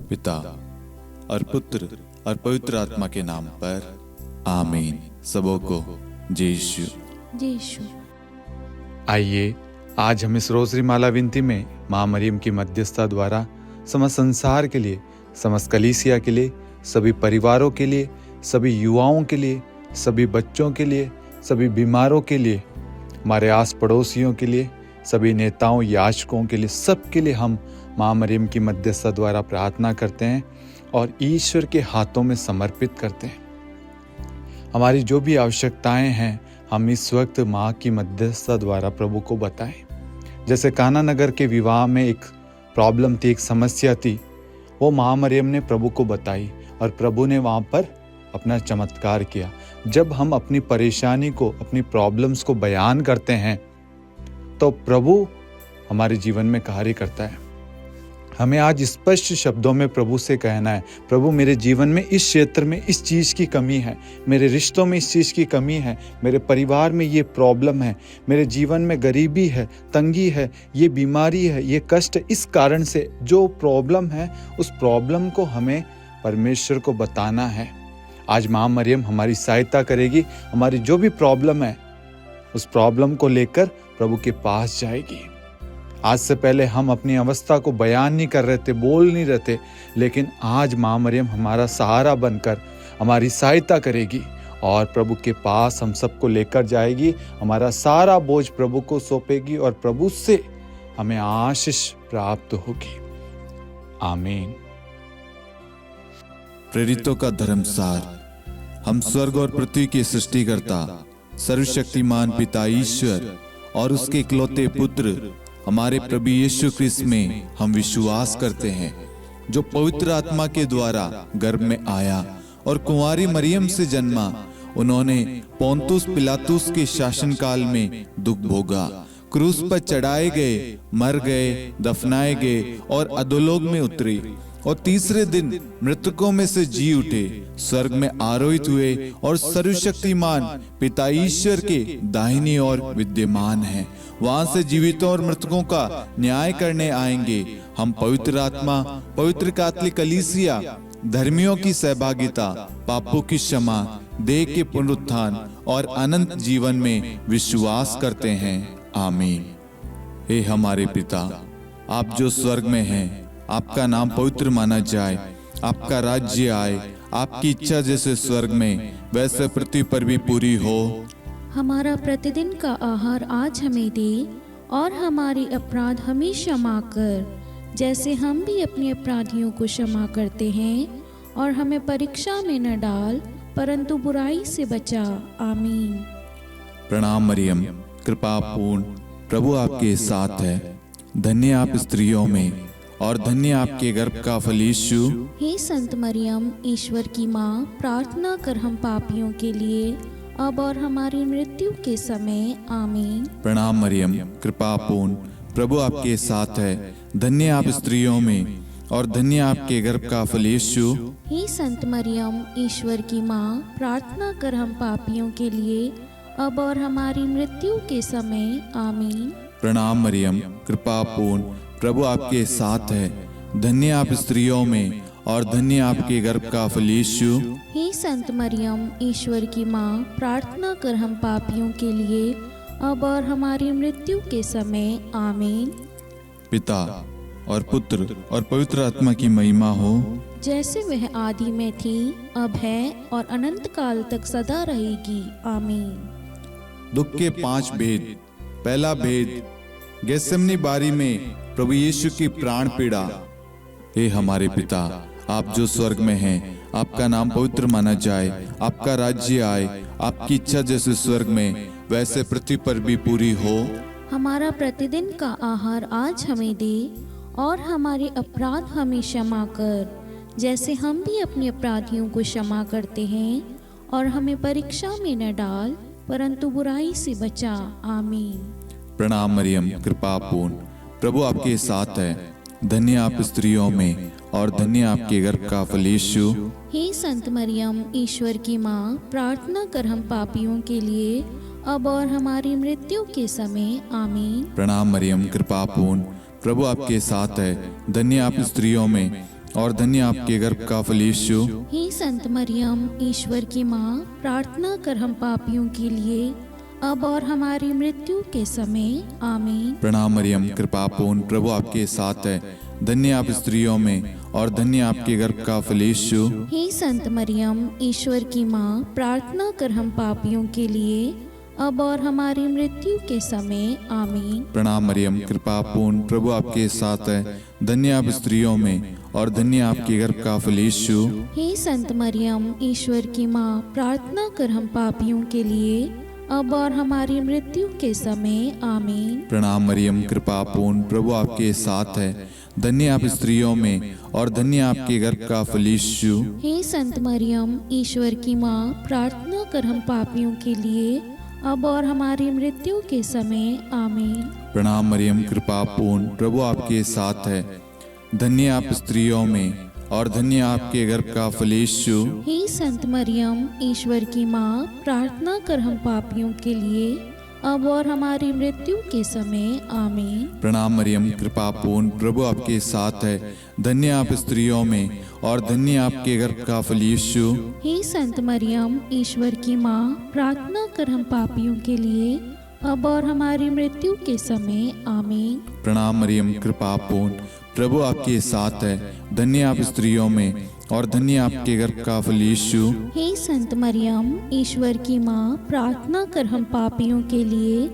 पिता और पुत्र और पवित्र आत्मा के नाम पर आमीन। सबों को जय यीशु। आइए आज हम इस रोजरी माला विनती में माँ मरियम की मध्यस्थता द्वारा समस्त संसार के लिए, समस्त कलीसिया के लिए, सभी परिवारों के लिए, सभी युवाओं के लिए, सभी बच्चों के लिए, सभी बीमारों के लिए, हमारे आस पड़ोसियों के लिए, सभी नेताओं याजकों के लिए, सबके लिए हम माँ मरियम की मध्यस्थता द्वारा प्रार्थना करते हैं और ईश्वर के हाथों में समर्पित करते हैं। हमारी जो भी आवश्यकताएं हैं हम इस वक्त माँ की मध्यस्थता द्वारा प्रभु को बताएं। जैसे काना नगर के विवाह में एक प्रॉब्लम थी, एक समस्या थी, वो माँ मरियम ने प्रभु को बताई और प्रभु ने वहाँ पर अपना चमत्कार किया। जब हम अपनी परेशानी को, अपनी प्रॉब्लम्स को बयान करते हैं तो प्रभु हमारे जीवन में कार्य करता है। हमें आज स्पष्ट शब्दों में प्रभु से कहना है, प्रभु मेरे जीवन में इस क्षेत्र में इस चीज़ की कमी है, मेरे रिश्तों में इस चीज़ की कमी है, मेरे परिवार में ये प्रॉब्लम है, मेरे जीवन में गरीबी है, तंगी है, ये बीमारी है, ये कष्ट, इस कारण से जो प्रॉब्लम है उस प्रॉब्लम को हमें परमेश्वर को बताना है। आज माँ मरियम हमारी सहायता करेगी। हमारी जो भी प्रॉब्लम है उस प्रॉब्लम को लेकर प्रभु के पास जाएगी। आज से पहले हम अपनी अवस्था को बयान नहीं कर रहे थे, बोल नहीं रहे थे, लेकिन आज माँ मरियम हमारा सहारा बनकर हमारी सहायता करेगी और प्रभु के पास हम सबको लेकर जाएगी। हमारा सारा बोझ प्रभु को सौंपेगी और प्रभु से हमें आशीष प्राप्त होगी। आमीन। प्रेरितों का धर्मसार। हम स्वर्ग और पृथ्वी के सृष्टिकर्ता सर्वशक्तिमान पिता ईश्वर और उसके इकलौते पुत्र हमारे प्रभु यीशु ख्रिस्त में हम विश्वास करते हैं, जो पवित्र आत्मा के द्वारा गर्भ में आया और कुंवारी मरियम से जन्मा। उन्होंने पोंतुस पिलातुस के शासनकाल में दुख भोगा, क्रूस पर चढ़ाए गए, मर गए, दफनाए गए और अधोलोक में उतरे और तीसरे दिन मृतकों में से जी उठे, स्वर्ग में आरोहित हुए और सर्वशक्तिमान पिता ईश्वर के दाहिनी ओर विद्यमान हैं। वहां से जीवितों और मृतकों का न्याय करने आएंगे। हम पवित्र आत्मा, पवित्र कैथोलिक कलीसिया, धर्मियों की सहभागिता, पापों की क्षमा, देह के पुनरुत्थान और अनंत जीवन में विश्वास करते हैं। आमीन। हे हमारे पिता, आप जो स्वर्ग में हैं, आपका नाम पवित्र माना जाए, आपका राज्य आए, आपकी इच्छा जैसे स्वर्ग में वैसे पृथ्वी पर भी पूरी हो। हमारा प्रतिदिन का आहार आज हमें दे और हमारे अपराध हमें क्षमा कर, जैसे हम भी अपने अपराधियों को क्षमा करते हैं, और हमें परीक्षा में न डाल परंतु बुराई से बचा। आमीन। प्रणाम मरियम, कृपा पूर्ण, प्रभु आपके साथ है। धन्य आप स्त्रियों में और धन्य आपके गर्भ का फल यीशु। हे संत मरियम, ईश्वर की माँ, प्रार्थना कर हम पापियों के लिए अब और हमारी मृत्यु के समय। आमीन। प्रणाम मरियम, कृपा पूर्ण, प्रभु आपके साथ है। धन्य आप स्त्रियों में और धन्य आपके गर्भ का फल यीशु। हे संत मरियम, ईश्वर की माँ, प्रार्थना कर हम पापियों के लिए अब और हमारी मृत्यु के समय। आमीन। प्रणाम मरियम, कृपा पूर्ण, प्रभु आपके साथ है। धन्य आप स्त्रियों में और धन्य आपके गर्भ का फल यीशु। हे संत मरियम, ईश्वर की माँ, प्रार्थना कर हम पापियों के लिए अब और हमारी मृत्यु के समय। आमीन। पिता और पुत्र और पवित्र आत्मा की महिमा हो, जैसे वह आदि में थी, अब है और अनंत काल तक सदा रहेगी। आमीन। दुख के 5 भेद। पहला भेद, गेत्सेमनी बारी में प्रभु यीशु की प्राण पीड़ा। हे हमारे पिता, आप जो स्वर्ग में हैं, आपका नाम पवित्र माना जाए, आपका राज्य आए, आपकी इच्छा जैसे स्वर्ग में वैसे पृथ्वी पर भी पूरी हो। हमारा प्रतिदिन का आहार आज हमें दे और हमारे अपराध हमें क्षमा कर, जैसे हम भी अपने अपराधियों को क्षमा करते हैं, और हमें परीक्षा में न डाल परंतु बुराई से बचा। आमीन। प्रणाम मरियम, कृपा पूर्ण, प्रभु आपके साथ है। धन्य आप स्त्रियों में और धन्य आपके गर्भ का फल यीशु। हे संत मरियम, ईश्वर की माँ, प्रार्थना कर हम पापियों के लिए अब और हमारी मृत्यु के समय। आमीन। प्रणाम मरियम, कृपा पूर्ण, प्रभु आपके साथ है। धन्य आप स्त्रियों में और धन्य आपके गर्भ का फल यीशु। हे संत मरियम, ईश्वर की माँ, प्रार्थना कर हम पापियों के लिए, अब और हमारी मृत्यु के समय। आमीन। प्रणाम मरियम, कृपा पूर्ण, प्रभु आपके साथ है। धन्य आप स्त्रियों में और धन्य आपके गर्भ का फल यीशु। हे संत मरियम, ईश्वर की माँ, प्रार्थना कर हम पापियों के लिए, अब और हमारी मृत्यु के समय। आमीन। प्रणाम मरियम, कृपा पूर्ण, प्रभु आपके साथ है। धन्य आप स्त्रियों में और धन्य आपके गर्भ का फल यीशु। हे संत मरियम, ईश्वर की माँ, प्रार्थना कर हम पापियों के लिए, अब और हमारी मृत्यु के समय। आमीन। प्रणाम मरियम, कृपा पूर्ण, प्रभु आपके साथ है। धन्य आप स्त्रियों में और धन्य आपके गर्भ का फल यीशु। हे संत मरियम, ईश्वर की माँ, प्रार्थना कर हम पापियों के लिए, अब और हमारी मृत्यु के समय। आमीन। प्रणाम मरियम, कृपा पूर्ण, प्रभु आपके साथ है। धन्य आप स्त्रियों में और धन्य आपके गर्भ का फल यीशु। हे संत मरियम, ईश्वर की माँ, प्रार्थना कर हम पापियों के लिए, अब और हमारी मृत्यु के समय। आमीन। प्रणाम मरियम, कृपा पूर्ण, प्रभु आपके साथ है। धन्य आप स्त्रियों में और धन्य आपके गर्भ का फल यीशु। हे संत मरियम, ईश्वर की माँ, प्रार्थना कर हम पापियों के लिए, अब और हमारी मृत्यु के समय। आमीन। प्रणाम मरियम, कृपा पूर्ण, प्रभु आपके साथ है। धन्य आप स्त्रियों में और धन्य आपके गर्भ का फल यीशु। हे संत मरियम, ईश्वर की माँ, प्रार्थना कर हम पापियों के लिए,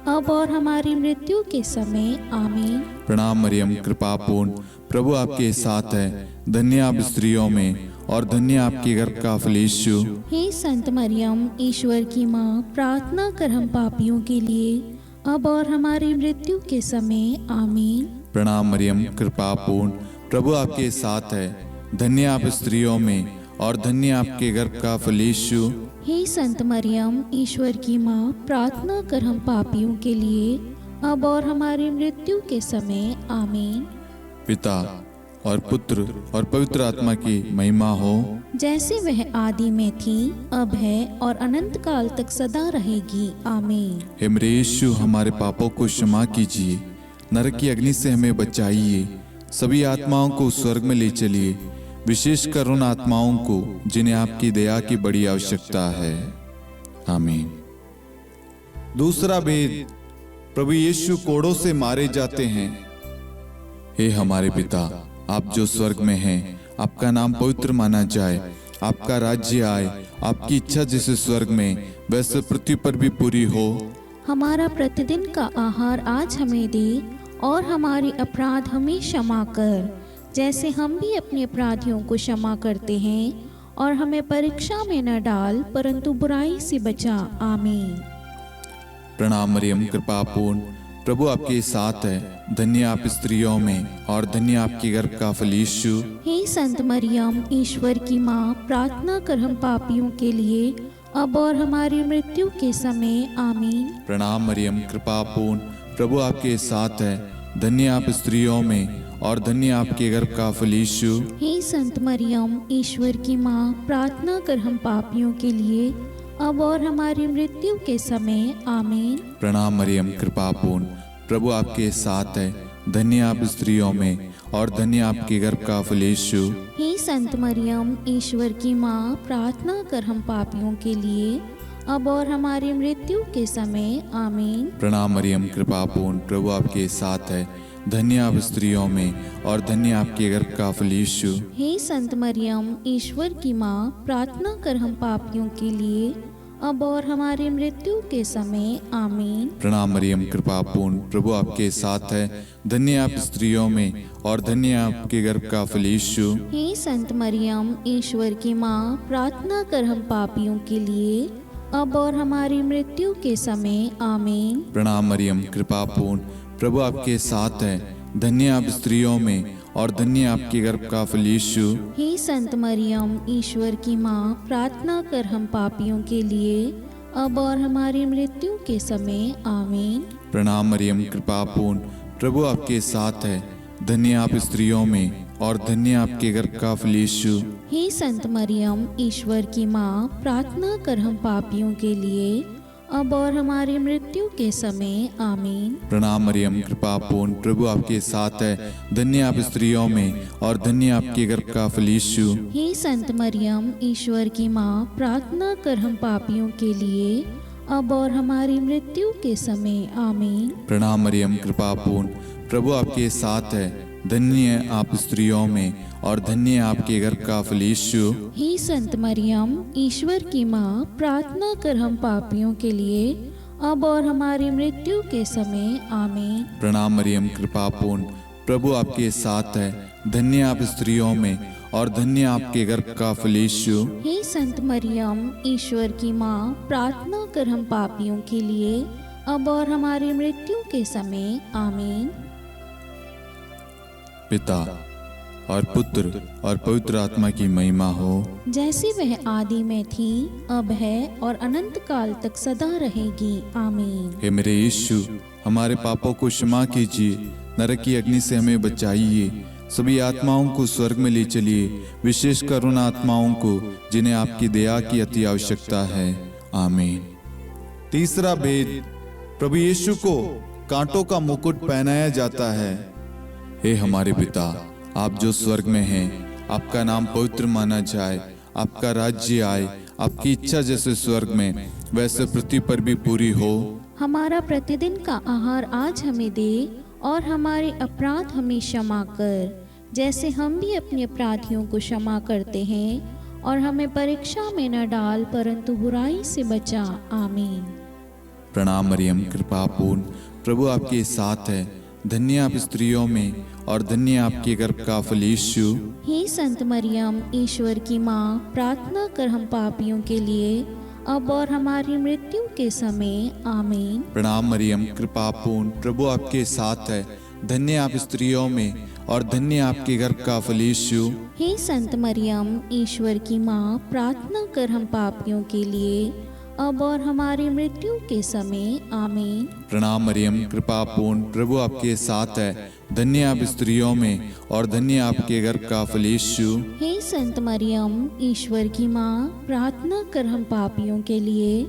अब और हमारी मृत्यु के समय। आमीन। प्रणाम मरियम, कृपा पूर्ण, प्रभु आपके साथ है। धन्य आप स्त्रियों में और धन्य आपके गर्भ का फल यीशु। हे संत मरियम, ईश्वर की माँ, प्रार्थना कर हम पापियों के लिए, अब और हमारी मृत्यु के समय। आमीन। प्रणाम मरियम, कृपा पूर्ण, प्रभु आपके साथ है। धन्य आप स्त्रियों में और धन्य आपके गर्भ का फल यीशु। हे संत मरियम, ईश्वर की माँ, प्रार्थना कर हम पापियों के लिए, अब और हमारी मृत्यु के समय। आमीन। पिता और पुत्र और पवित्र आत्मा की महिमा हो, जैसे वह आदि में थी, अब है और अनंत काल तक सदा रहेगी। आमीन। हे मेरे यीशु, हमारे पापों को क्षमा कीजिए, नरक की अग्नि से हमें बचाइए, सभी आत्माओं को स्वर्ग में ले चलिए, विशेषकर उन आत्माओं को जिन्हें आपकी दया की बड़ी आवश्यकता है। आमीन। दूसरा भेद, प्रभु यीशु कोड़ों से मारे जाते हैं। हे हमारे पिता, आप जो स्वर्ग में हैं, आपका नाम पवित्र माना जाए, आपका राज्य आए, आपकी इच्छा जैसे स्वर्ग में वैसे पृथ्वी पर भी पूरी हो। हमारा प्रतिदिन का आहार आज हमें दे, और हमारे अपराध हमें क्षमा कर, जैसे हम भी अपने अपराधियों को क्षमा करते हैं, और हमें परीक्षा में न डाल, परंतु बुराई से बचा। आमीन। प्रणाम मरियम, कृपा पूर्ण, प्रभु आपके साथ है। धन्य आप स्त्रियों में और धन्य आपके गर्भ का फल यीशु। हे संत मरियम, ईश्वर की माँ, प्रार्थना कर हम पापियों के लिए, अब और हमारी मृत्यु के समय। आमीन। प्रणाम मरियम, कृपा पूर्ण, प्रभु आपके साथ है। धन्य आप स्त्रियों में और धन्य आपके गर्भ का फल यीशु। हे संत मरियम, ईश्वर की माँ, प्रार्थना कर हम पापियों के लिए, अब और हमारी मृत्यु के समय। आमीन। प्रणाम मरियम, कृपा पूर्ण, प्रभु आपके साथ है। धन्य आप स्त्रियों में और धन्य आपके गर्भ का फल यीशु। हे संत मरियम, ईश्वर की माँ, प्रार्थना कर हम पापियों के लिए, अब और हमारी मृत्यु के समय। आमीन। प्रणाम मरियम, कृपा पूर्ण, प्रभु आपके साथ है। धन्य आप स्त्रियों में और धन्य आपके गर्भ का फल यीशु। हे संत मरियम, ईश्वर की माँ, प्रार्थना कर हम पापियों के लिए, अब और हमारी मृत्यु के समय। आमीन। प्रणाम मरियम, कृपा पूर्ण, प्रभु आपके साथ है। धन्य आप स्त्रियों में और धन्य आपके गर्भ का फल यीशु। हे संत मरियम, ईश्वर की माँ, प्रार्थना कर हम पापियों के लिए, अब और हमारी मृत्यु के समय। आमीन। प्रणाम मरियम, कृपा पूर्ण, प्रभु आपके साथ है। धन्य आप स्त्रियों में और धन्य आपके गर्भ का फल यीशु। हे संत मरियम, ईश्वर की माँ, प्रार्थना कर हम पापियों के लिए, अब और हमारी मृत्यु के समय। आमीन। प्रणाम मरियम, कृपा पूर्ण, प्रभु आपके साथ है। धन्य आप स्त्रियों में और धन्य आपके गर्भ का फल यीशु। हे संत मरियम, ईश्वर की माँ, प्रार्थना कर हम पापियों के लिए, अब और हमारी मृत्यु के समय आमीन। प्रणाम मरियम, कृपा पूर्ण, प्रभु आपके साथ है। धन्य आप स्त्रियों में और धन्य आपके गर्भ का फल यीशु। हे संत मरियम, ईश्वर की माँ, प्रार्थना कर हम पापियों के लिए अब और हमारी मृत्यु के समय आमीन। प्रणाम मरियम, कृपा पूर्ण, प्रभु आपके साथ है। धन्य आप स्त्रियों में और धन्य आपके गर्भ का फल यीशु। हे संत मरियम, ईश्वर की माँ, प्रार्थना कर हम पापियों के लिए अब और हमारी मृत्यु के समय आमीन। प्रणाम मरियम, कृपा पूर्ण, प्रभु आपके साथ है। धन्य आप स्त्रियों में और धन्य आपके गर्भ का फल यीशु। हे संत मरियम, ईश्वर की माँ, प्रार्थना कर हम पापियों के लिए अब और हमारी मृत्यु के समय आमीन। पिता और पुत्र और पवित्र आत्मा की महिमा हो, जैसे वह आदि में थी, अब है और अनंत काल तक सदा रहेगी आमीन। हे मेरे यीशु, हमारे पापों को क्षमा कीजिए, नरक की अग्नि से हमें बचाइए, सभी आत्माओं को स्वर्ग में ले चलिए, विशेषकर उन आत्माओं को जिन्हें आपकी दया की अति आवश्यकता है। आमीन। तीसरा भेद, प्रभु यीशु को कांटों का मुकुट पहनाया जाता है। हे हमारे पिता, आप जो स्वर्ग में हैं, आपका नाम पवित्र माना जाए, आपका राज्य आए, आपकी इच्छा जैसे स्वर्ग में वैसे पृथ्वी पर भी पूरी हो। हमारा प्रतिदिन का आहार आज हमें दे और हमारे अपराध हमें क्षमा कर, जैसे हम भी अपने अपराधियों को क्षमा करते हैं, और हमें परीक्षा में न डाल परंतु बुराई से बचा आमीन। प्रणाम मरियम, कृपा पूर्ण, प्रभु आपके साथ है। धन्य आप स्त्रियों में और धन्य आपके गर्भ का फल यीशु। हे संत मरियम, ईश्वर की माँ, प्रार्थना कर हम पापियों के लिए अब और हमारी मृत्यु के समय आमीन। प्रणाम मरियम, कृपा पूर्ण, प्रभु आपके साथ है। धन्य आप स्त्रियों में और धन्य आपके गर्भ का फल यीशु। हे संत मरियम, ईश्वर की माँ, प्रार्थना कर हम पापियों के लिए अब और हमारी मृत्यु के समय आमीन। प्रणाम मरियम, कृपा पूर्ण, प्रभु आपके साथ है। धन्य आप स्त्रियों में और धन्य आपके गर्भ का फल यीशु। हे संत मरियम, ईश्वर की माँ, प्रार्थना कर हम पापियों के लिए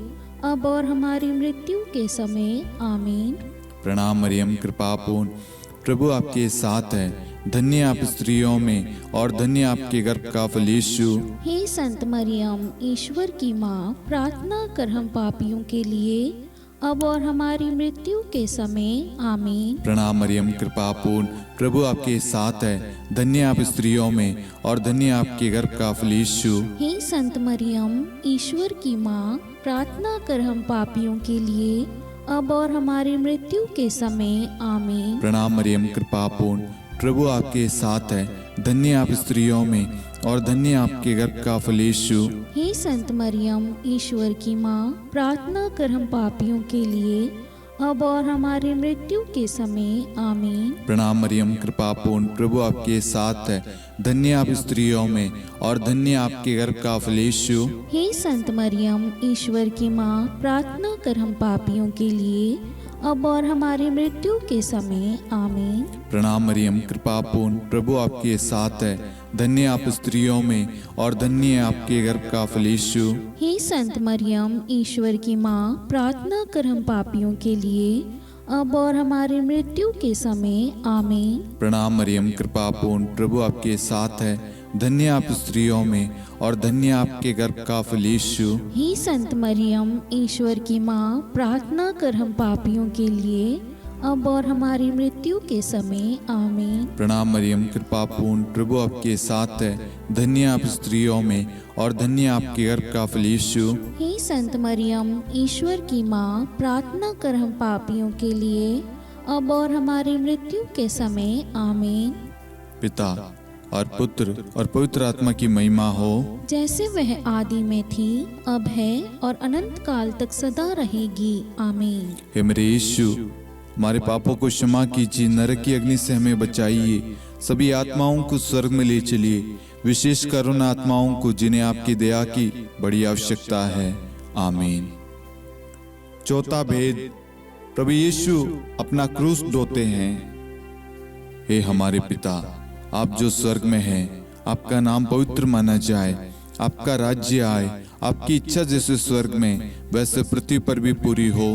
अब और हमारी मृत्यु के समय आमीन। प्रणाम मरियम, कृपा पूर्ण, प्रभु आपके साथ है। धन्य आप स्त्रियों में और धन्य आपके गर्भ का फल यीशु। हे संत मरियम, ईश्वर की माँ, प्रार्थना कर हम पापियों के लिए अब और हमारी मृत्यु के समय आमीन। प्रणाम मरियम, कृपा पूर्ण, प्रभु आपके साथ है। धन्य आप स्त्रियों में और धन्य आपके गर्भ का फल यीशु। हे संत मरियम, ईश्वर की माँ, प्रार्थना कर हम पापियों के लिए अब और हमारी मृत्यु के समय आमीन। प्रणाम मरियम, कृपा पूर्ण, प्रभु आपके साथ है। धन्य आप स्त्रियों में और धन्य आपके गर्भ का फल यीशु। हे संत मरियम, ईश्वर की माँ, प्रार्थना कर हम पापियों के लिए अब और हमारी मृत्यु के समय आमीन। प्रणाम मरियम, कृपा पूर्ण, प्रभु आपके साथ है। धन्य आप स्त्रियों में और धन्य आपके गर्भ का फल यीशु। हे संत मरियम, ईश्वर की माँ, प्रार्थना कर हम पापियों के लिए अब और हमारी मृत्यु के समय आमीन। प्रणाम मरियम, कृपा पूर्ण, प्रभु आपके साथ है। धन्य आप स्त्रियों में और धन्य आपके गर्भ का फल यीशु। हे संत मरियम, ईश्वर की माँ, प्रार्थना कर हम पापियों के लिए अब और हमारी मृत्यु के समय आमीन। प्रणाम मरियम, कृपा पूर्ण, प्रभु आपके साथ है। धन्य आप स्त्रियों में और धन्य आपके गर्भ का फल यीशु। हे संत मरियम, ईश्वर की माँ, प्रार्थना कर हम पापियों के लिए अब और हमारी मृत्यु के समय आमीन। प्रणाम मरियम, कृपा पूर्ण, प्रभु आपके साथ है। धन्य आप स्त्रियों में और धन्य आपके गर्भ का फल यीशु। हे संत मरियम, ईश्वर की माँ, प्रार्थना कर हम पापियों के लिए अब और हमारी मृत्यु के समय आमीन। पिता और पुत्र और पवित्र आत्मा की महिमा हो, जैसे वह आदि में थी, अब है और अनंत काल तक सदा रहेगी आमीन। हे मेरे यीशु, हमारे पापों को क्षमा कीजिए, नरक की अग्नि से हमें बचाइए, सभी आत्माओं को स्वर्ग में ले चलिए, विशेषकर उन आत्माओं को जिन्हें आपकी दया की बड़ी आवश्यकता है। आमीन। चौथा भेद, प्रभु यीशु अपना क्रूस ढोते हैं। हे हमारे पिता, आप जो स्वर्ग में हैं, आपका नाम पवित्र माना जाए, आपका राज्य आए, आपकी इच्छा जैसे स्वर्ग में वैसे पृथ्वी पर भी पूरी हो।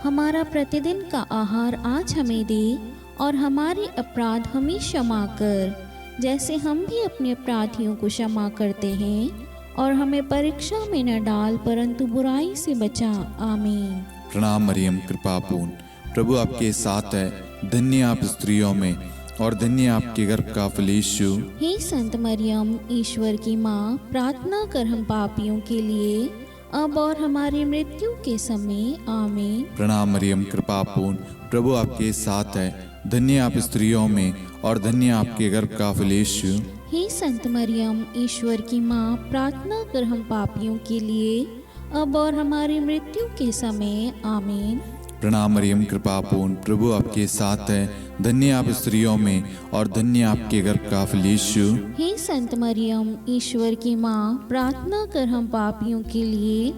हमारा प्रतिदिन का आहार आज हमें दे, और हमारे अपराध हमें क्षमा कर, जैसे हम भी अपने अपराधियों को क्षमा करते हैं, और हमें परीक्षा में न डाल परंतु बुराई से बचा। आमीन। प्रणाम मरियम, कृपा पूर्ण, प्रभु आपके साथ है। धन्य आप स्त्रियों में और धन्य आपके गर्भ का फल यीशु। हे संत मरियम, ईश्वर की माँ, प्रार्थना कर हम पापियों के लिए, अब और हमारी मृत्यु के समय। आमीन। प्रणाम मरियम, कृपा पूर्ण, प्रभु आपके साथ है। धन्य आप स्त्रियों में और धन्य आपके गर्भ का फल यीशु। हे संत मरियम, ईश्वर की माँ, प्रार्थना कर हम पापियों के लिए, अब और हमारी मृत्यु के समय। आमीन। प्रणाम मरियम, कृपा पूर्ण, प्रभु आपके साथ है। धन्य आप स्त्रियों में और धन्य आपके गर्भ का फल यीशु। हे संत मरियम, ईश्वर की माँ, प्रार्थना कर हम पापियों के लिए,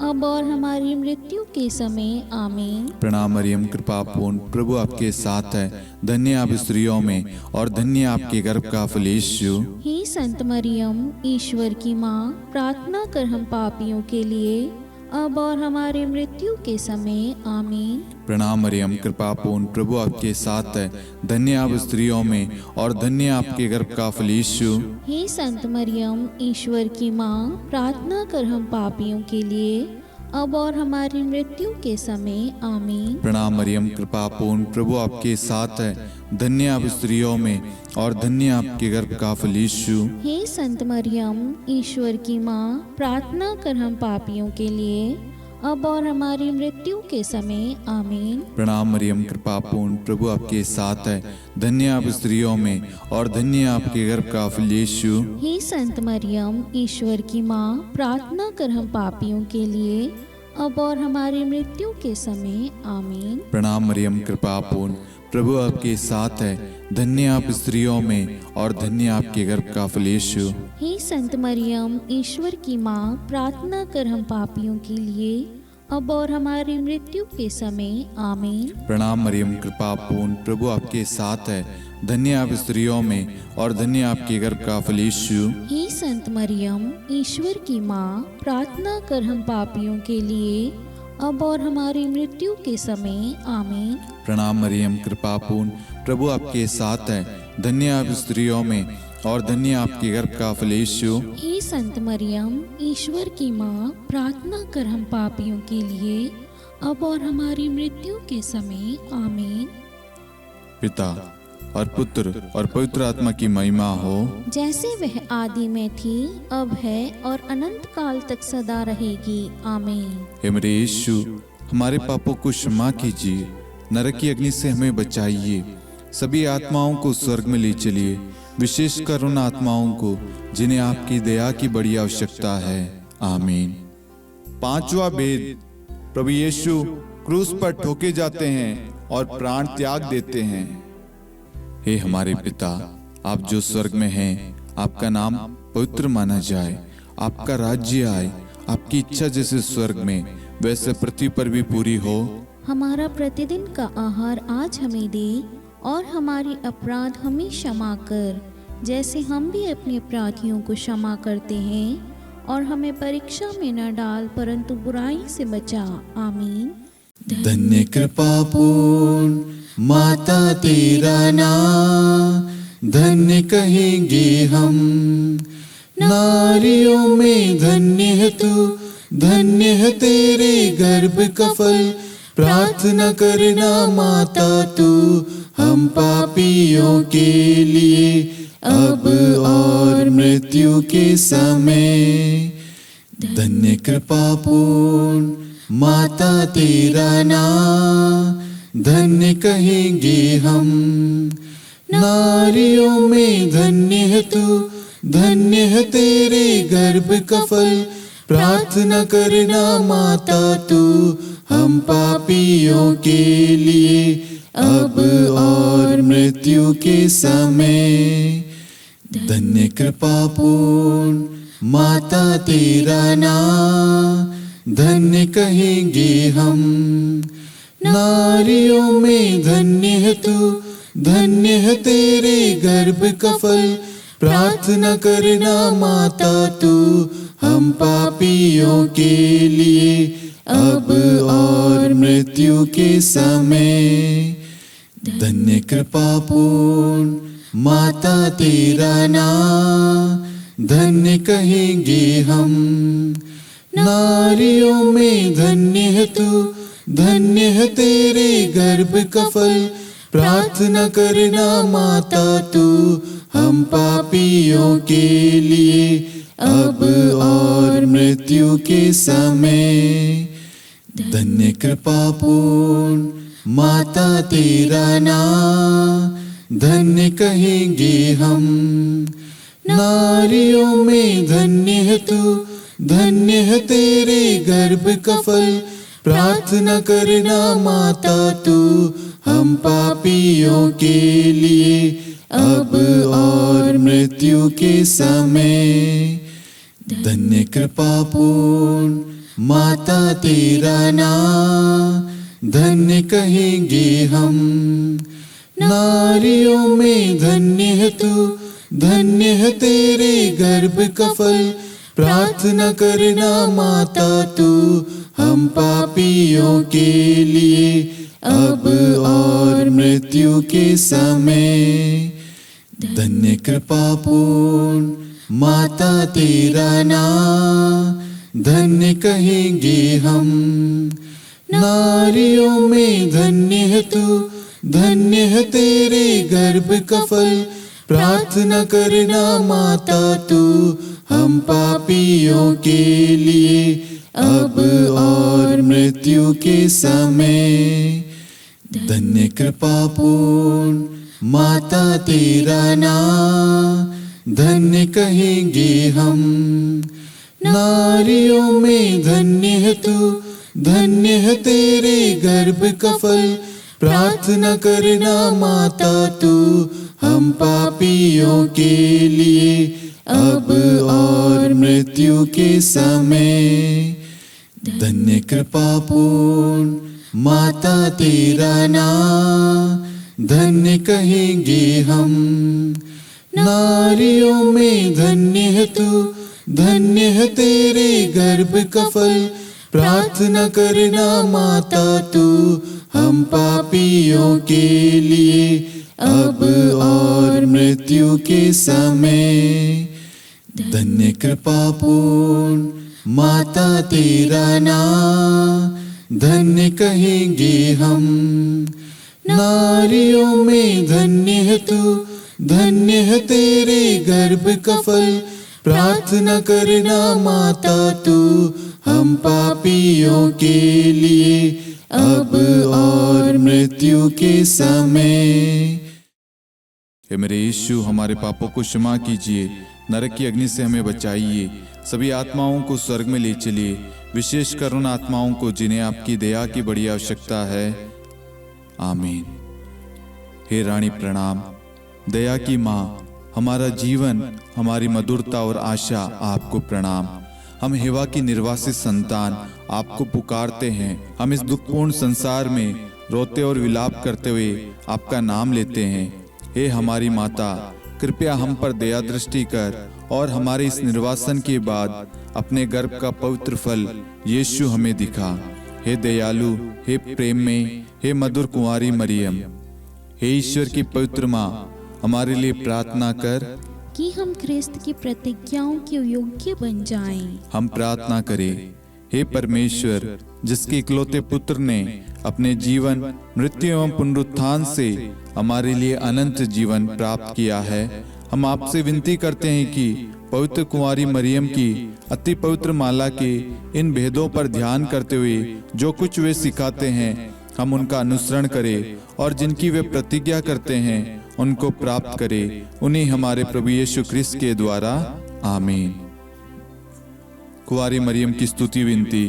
अब और हमारी मृत्यु के समय। आमीन। प्रणाम मरियम, कृपा पूर्ण, प्रभु आपके साथ है। धन्य आप स्त्रियों में और धन्य आपके गर्भ का फल यीशु। हे संत मरियम, ईश्वर की माँ, प्रार्थना कर हम पापियों के लिए, अब और हमारी मृत्यु के समय। आमीन। प्रणाम मरियम, कृपा पूर्ण, प्रभु आपके साथ है। धन्य आप स्त्रियों में और धन्य आपके गर्भ का फल यीशु। हे संत मरियम, ईश्वर की माँ, प्रार्थना कर हम पापियों के लिए, अब और हमारी मृत्यु के समय। आमीन। प्रणाम मरियम, कृपा पूर्ण, प्रभु आपके साथ है। धन्य आप स्त्रियों में और धन्य आपके गर्भ का फल यीशु। हे संत मरियम, ईश्वर की माँ, प्रार्थना कर हम पापियों के लिए, अब और हमारी मृत्यु के समय। आमीन। प्रणाम मरियम, कृपा पूर्ण, प्रभु आपके साथ है। धन्य आप स्त्रियों में और धन्य आपके गर्भ का फल यीशु। हे संत मरियम, ईश्वर की माँ, प्रार्थना कर हम पापियों के लिए, अब और हमारी मृत्यु के समय। आमीन। प्रणाम मरियम, कृपा पूर्ण, प्रभु आपके साथ है। धन्य आप स्त्रियों में और धन्य आपके गर्भ का फल यीशु। हे संत मरियम, ईश्वर की माँ, प्रार्थना कर हम पापियों के लिए, अब और हमारी मृत्यु के समय। आमीन। प्रणाम मरियम, कृपा पूर्ण, प्रभु आपके साथ है। धन्य आप स्त्रियों में और धन्य आपके गर्भ का फल यीशु। हे संत मरियम, ईश्वर की माँ, प्रार्थना कर हम पापियों के लिए, अब और हमारी मृत्यु के समय। आमीन। प्रणाम मरियम, कृपा पूर्ण, प्रभु आपके साथ है। धन्य आप स्त्रियों में और धन्य आपके गर्भ का फल यीशु। हे संत मरियम, ईश्वर की माँ, प्रार्थना कर हम पापियों के लिए, अब और हमारी मृत्यु के समय। आमीन। पिता और पुत्र और पवित्र आत्मा की महिमा हो, जैसे वह आदि में थी, अब है और अनंत काल तक सदा रहेगी। आमीन। हे मेरे यीशु, हमारे पापों को क्षमा कीजिए, नरक की अग्नि से हमें बचाइए, सभी आत्माओं को स्वर्ग में ले चलिए, विशेषकर उन आत्माओं को जिन्हें आपकी दया की बड़ी आवश्यकता है। आमीन। पांचवा भेद, प्रभु यीशु क्रूस पर ठोके जाते हैं और प्राण त्याग देते हैं। हे हमारे पिता, आप जो स्वर्ग में हैं, आपका नाम पवित्र माना जाए, आपका राज्य आए, आपकी इच्छा जैसे स्वर्ग में वैसे पृथ्वी पर भी पूरी हो। हमारा प्रतिदिन का आहार आज हमें दे, और हमारे अपराध हमें क्षमा कर, जैसे हम भी अपने अपराधियों को क्षमा करते हैं, और हमें परीक्षा में न डाल परंतु बुराई से बचा। आमीन। धन्य कृपा पूर्ण माता तेरा नाम, धन्य कहेंगे हम, नारियों में धन्य है तू, धन्य है तेरे गर्भ का फल। प्रार्थना करना माता तू हम पापियों के लिए, अब और मृत्यु के समय। धन्य कृपा पूर्ण माता तेरा नाम, धन्य कहेंगे हम, नारियों में धन्य है तू, धन्य है तेरे गर्भ का फल। प्रार्थना करना माता तू हम पापियों के लिए, अब और मृत्यु के समय। धन्य कृपा पूर्ण माता तेरा नाम, धन्य कहेंगे हम, नारियों में धन्य है तू, धन्य है तेरे गर्भ का फल। प्रार्थना करना माता तू हम पापियों के लिए अब और मृत्यु के समय। धन्य कृपा पूर्ण माता तेरा नाम, धन्य कहेंगे हम। नारियों में धन्य है तू, धन्य है तेरे गर्भ का फल। प्रार्थना करना माता तू हम पापियों के लिए अब और मृत्यु के समय। धन्य कृपा पूर्ण माता तेरा नाम, धन्य कहेंगे हम। नारियों में धन्य है तू, धन्य है तेरे गर्भ का फल। प्रार्थना करना माता तू हम पापियों के लिए अब और मृत्यु के समय। धन्य कृपा पूर्ण माता तेरा नाम, धन्य कहेंगे हम। नारियों में धन्य है तू, धन्य है तेरे गर्भ का फल। प्रार्थना करना माता तू हम पापियों के लिए अब और मृत्यु के समय। धन्य कृपा पूर्ण माता तेरा नाम, धन्य कहेंगे हम। नारियों में धन्य है तू, धन्य है तेरे गर्भ का फल। प्रार्थना करना माता तू हम पापियों के लिए अब और मृत्यु के समय। धन्य कृपा पूर्ण माता तेरा नाम, धन्य कहेंगे हम। नारियों में धन्य है तू, धन्य है तेरे गर्भ का फल। प्रार्थना करना माता तू हम पापियों के लिए अब और मृत्यु के समय। धन्य कृपा पूर्ण माता तेरा नाम, धन्य कहेंगे हम। नारियों में धन्य है तू, धन्य है तेरे गर्भ का फल। प्रार्थना करना माता तू हम पापियों के लिए अब और मृत्यु के समय। धन्य कृपा पूर्ण माता तेरा नाम, धन्य कहेंगे हम। नारियों में धन्य है तू, धन्य है तेरे गर्भ का फल। प्रार्थना करना माता तू हम पापियों के लिए अब और मृत्यु के समय। हे मेरे यीशु, हमारे पापों को क्षमा कीजिए, नरक की अग्नि से हमें बचाइए, सभी आत्माओं को स्वर्ग में ले चलिए, विशेषकर उन आत्माओं को जिन्हें आपकी दया की बड़ी आवश्यकता है। आमीन। हे रानी प्रणाम, दया की माँ, हमारा जीवन, हमारी मधुरता और आशा आपको प्रणाम। हम हेवा की निर्वासित संतान आपको पुकारते हैं। हम इस दुखपूर्ण संसार में रोते और विलाप करते हुए आपका नाम लेते हैं। हे हमारी माता, कृपया हम पर दया दृष्टि कर और हमारे इस निर्वासन के बाद अपने गर्भ का पवित्र फल यीशु हमें दिखा। हे दयालु, हे प्रेम में, हे मधुर कुंवारी मरियम, हे ईश्वर की पवित्र माँ, हमारे लिए प्रार्थना कर कि हम ख्रिस्त की प्रतिज्ञाओं के योग्य बन जाएं। हम प्रार्थना करें। हे परमेश्वर, जिसके इकलौते पुत्र ने अपने जीवन, मृत्यु एवं पुनरुत्थान से हमारे लिए अनंत जीवन प्राप्त किया है, हम आपसे विनती करते हैं कि पवित्र कुंवारी मरियम की अति पवित्र माला के इन भेदों पर ध्यान करते हुए जो कुछ वे सिखाते हैं, हम उनका अनुसरण करें और जिनकी वे प्रतिज्ञा करते हैं उनको प्राप्त करें। उन्हीं हमारे प्रभु यीशु ख्रिस्त के द्वारा। आमीन। कुंवारी मरियम की स्तुति विनती।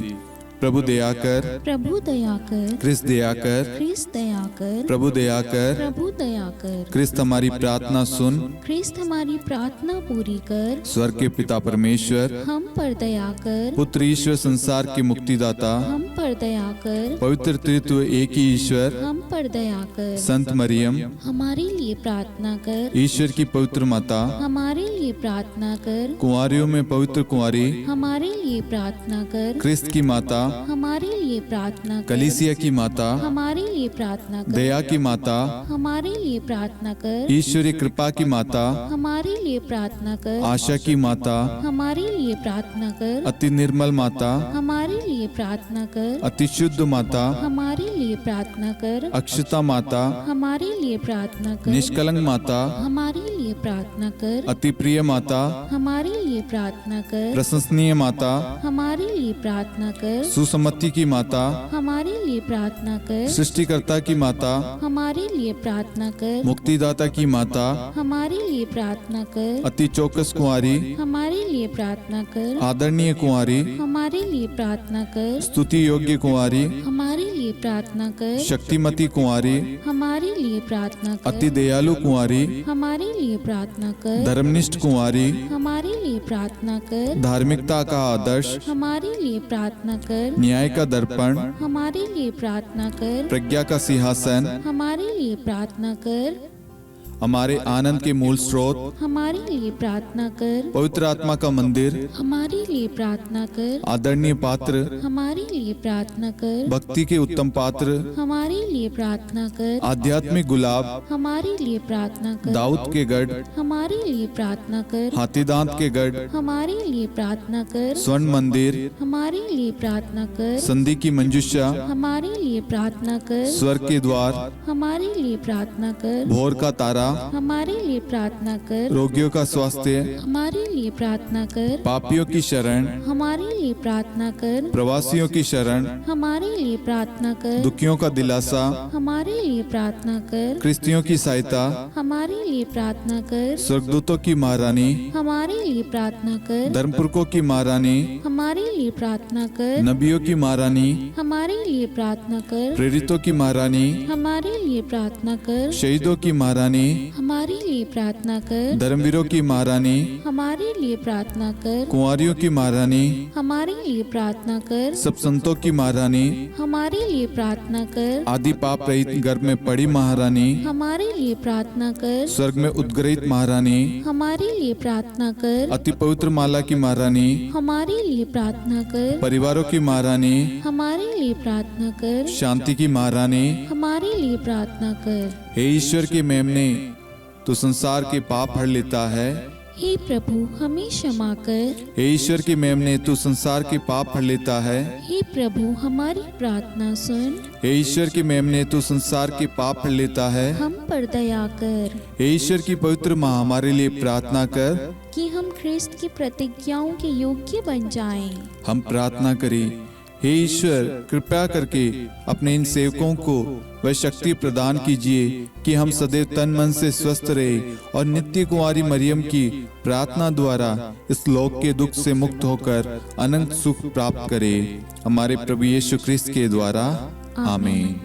प्रभु दया कर, प्रभु दया कर, क्रिस्त दया कर, ख्रिस्त दया कर, प्रभु दया कर, प्रभु दया कर, क्रिस्त हमारी प्रार्थना सुन। ख्रिस्त हमारी प्रार्थना पूरी कर, स्वर्ग के पिता परमेश्वर, हम पर दया कर, पुत्र ईश्वर संसार के मुक्तिदाता, हम पर दया कर, पवित्र त्रित्व एक ही ईश्वर, हम पर दया कर, संत मरियम, हमारे लिए प्रार्थना कर, ईश्वर की पवित्र माता, हमारे लिए प्रार्थना कर, कुंवारियों में पवित्र कुंवारी, हमारे लिए प्रार्थना कर, क्रिस्त की माता, हमारे लिए प्रार्थना कर, कलीसिया की माता, हमारे लिए प्रार्थना कर, दया की माता, हमारे लिए प्रार्थना कर, ईश्वरीय कृपा की माता, हमारे लिए प्रार्थना कर, आशा की माता, हमारे लिए प्रार्थना कर, अति निर्मल माता, हमारे लिए प्रार्थना कर, अति शुद्ध माता, हमारे लिए प्रार्थना कर, अक्षता माता, हमारे लिए प्रार्थना कर, निष्कलंक माता, हमारे लिए प्रार्थना कर, अति प्रिय माता, हमारे लिए प्रार्थना कर, प्रशंसनीय माता, हमारे लिए प्रार्थना कर, सुसम्मति की माता, हमारे लिए प्रार्थना कर, सृष्टिकर्ता की माता, हमारे लिए प्रार्थना कर, मुक्तिदाता की माता, हमारे लिए प्रार्थना कर, अति चौकस कुंवारी, हमारे लिए प्रार्थना कर, आदरणीय कुंवारी, हमारे लिए प्रार्थना कर, स्तुति योग्य कुंवारी, हमारे लिए प्रार्थना कर, शक्तिमती कुंवारी, हमारे लिए प्रार्थना कर, अति दयालु कुंवारी, हमारे लिए प्रार्थना कर, धर्मनिष्ठ कुंवारी, हमारे लिए प्रार्थना कर, धार्मिकता का आदर्श, हमारे लिए प्रार्थना कर, न्याय का दर्पण, हमारे लिए प्रार्थना कर, प्रज्ञा का सिंहासन, हमारे लिए प्रार्थना कर, हमारे आनंद के मूल स्रोत, हमारे लिए प्रार्थना कर, पवित्र आत्मा का मंदिर, हमारे लिए प्रार्थना कर, आदरणीय पात्र, हमारे लिए प्रार्थना कर, भक्ति के उत्तम पात्र, हमारे लिए प्रार्थना कर, आध्यात्मिक गुलाब, हमारे लिए प्रार्थना कर, दाऊद के गढ़, हमारे लिए प्रार्थना कर, हाथीदांत के गढ़, हमारे लिए प्रार्थना कर, स्वर्ण मंदिर, हमारे लिए प्रार्थना कर, संधि की मंजुषा, हमारे लिए प्रार्थना कर, स्वर्ग के द्वार, हमारे लिए प्रार्थना कर, भोर का तारा, हमारे लिए प्रार्थना कर, रोगियों का स्वास्थ्य, हमारे लिए प्रार्थना कर, पापियों की शरण, हमारे लिए प्रार्थना कर, प्रवासियों की शरण, हमारे लिए प्रार्थना कर, दुखियों का दिलासा, हमारे लिए प्रार्थना कर, क्रिस्तियों की सहायता, हमारे लिए प्रार्थना कर, स्वर्गदूतों की महारानी, हमारे लिए प्रार्थना कर, धर्मपुरखों की महारानी, हमारे लिए प्रार्थना कर, नबियों की महारानी, हमारे लिए प्रार्थना कर, प्रेरितों की महारानी, हमारे लिए प्रार्थना कर, शहीदों की महारानी, हमारे लिए प्रार्थना कर, धर्मवीरों की महारानी, हमारे लिए प्रार्थना कर, कुंवारियों की महारानी, हमारे लिए प्रार्थना कर, सब संतों की महारानी, हमारे लिए प्रार्थना कर, आदि पाप रहित गर्भ में पड़ी महारानी, हमारे लिए प्रार्थना कर, स्वर्ग में उद्ग्रहित महारानी, हमारे लिए प्रार्थना कर, अति पवित्र माला की महारानी, हमारे लिए प्रार्थना कर, परिवारों की महारानी, हमारे लिए प्रार्थना कर, शांति की महारानी, हमारे लिए प्रार्थना कर। हे ईश्वर के मेमने, तू संसार के पाप हर लेता है। हे प्रभु हमें क्षमा कर। हे ईश्वर के मेमने, तू संसार के पाप हर लेता है। हे प्रभु हमारी प्रार्थना सुन। हे ईश्वर के मेमने, तू संसार के पाप हर लेता है। हम पर दया कर हे ईश्वर की पवित्र माँ, हमारे लिए प्रार्थना कर कि हम ख्रिस्त की प्रतिज्ञाओं के योग्य बन जाएं। हम प्रार्थना करें। हे ईश्वर, कृपया करके अपने इन सेवकों को वह शक्ति प्रदान कीजिए कि हम सदैव तन मन से स्वस्थ रहे और नित्य कुंवारी मरियम की प्रार्थना द्वारा इस लोक के दुख से मुक्त होकर अनंत सुख प्राप्त करें। हमारे प्रभु यीशु ख्रिस्त के द्वारा आमीन।